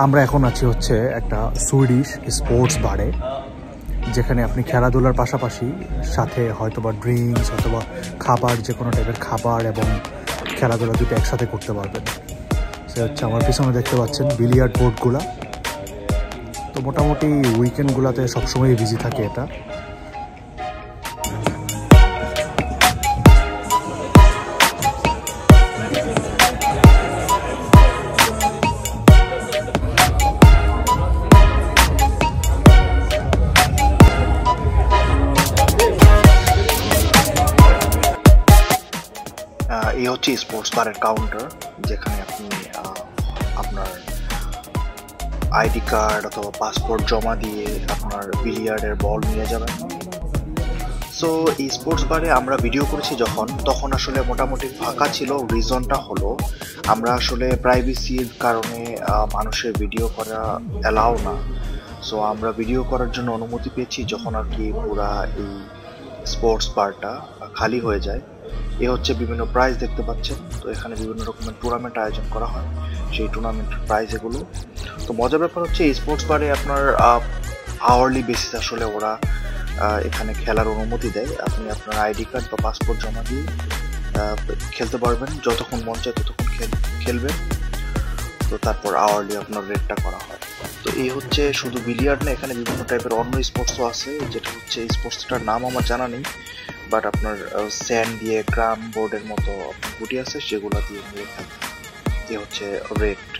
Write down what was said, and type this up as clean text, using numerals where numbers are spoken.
আমরা এখন আছি হচ্ছে একটা সুইডিশ স্পোর্টস বারে, যেখানে আপনি খেলাধুলার পাশাপাশি সাথে হয়তোবা ড্রিঙ্কস অথবা খাবার, যে কোনো টাইপের খাবার এবং খেলাধুলা দুটো একসাথে করতে পারবেন। সে হচ্ছে আমার পিছনে দেখতে পাচ্ছেন বিলিয়ার্ড বোর্ডগুলা। তো মোটামুটি উইকেন্ডগুলোতে সবসময়ই বিজি থাকে এটা। এই হচ্ছে স্পোর্টস বারের কাউন্টার, যেখানে আপনি আপনার আইডি কার্ড অথবা পাসপোর্ট জমা দিয়ে আপনার বিলিয়ার্ডের বল নিয়ে যাবেন। সো এই স্পোর্টস বারে আমরা ভিডিও করেছি তখন আসলে মোটামুটি ফাঁকা ছিল। রিজনটা হলো আমরা আসলে প্রাইভেসির কারণে মানুষের ভিডিও করা অ্যালাউ না। সো আমরা ভিডিও করার জন্য অনুমতি পেয়েছি যখন আর কি পুরা এই স্পোর্টস বারটা খালি হয়ে যায়। এ হচ্ছে বিভিন্ন প্রাইজ দেখতে পাচ্ছেন। তো এখানে বিভিন্ন রকমের টুর্নামেন্ট আয়োজন করা হয়, সেই টুর্নামেন্টের প্রাইজ এগুলো। তো মজার ব্যাপার হচ্ছে এই স্পোর্টস বারে আপনার আওয়ারলি বেসিস আসলে ওরা এখানে খেলার অনুমতি দেয়। আপনি আপনার আইডি কার্ড বা পাসপোর্ট জমা দিয়ে খেলতে পারবেন, যতক্ষণ মন চায় ততক্ষণ খেলবেন। তো তারপর আওয়ারলি আপনার রেটটা করা হয়। তো এই হচ্ছে শুধু বিলিয়ার্ড না, এখানে বিভিন্ন টাইপের অন্য স্পোর্টসও আছে, যেটা হচ্ছে স্পোর্টসটার নাম আমার জানা নেই, বাট আপনার স্যান্ড দিয়ে ক্রাম বোর্ডের মতো গুটি আছে, সেগুলো দিয়ে খেলতে। এই হচ্ছে রেট।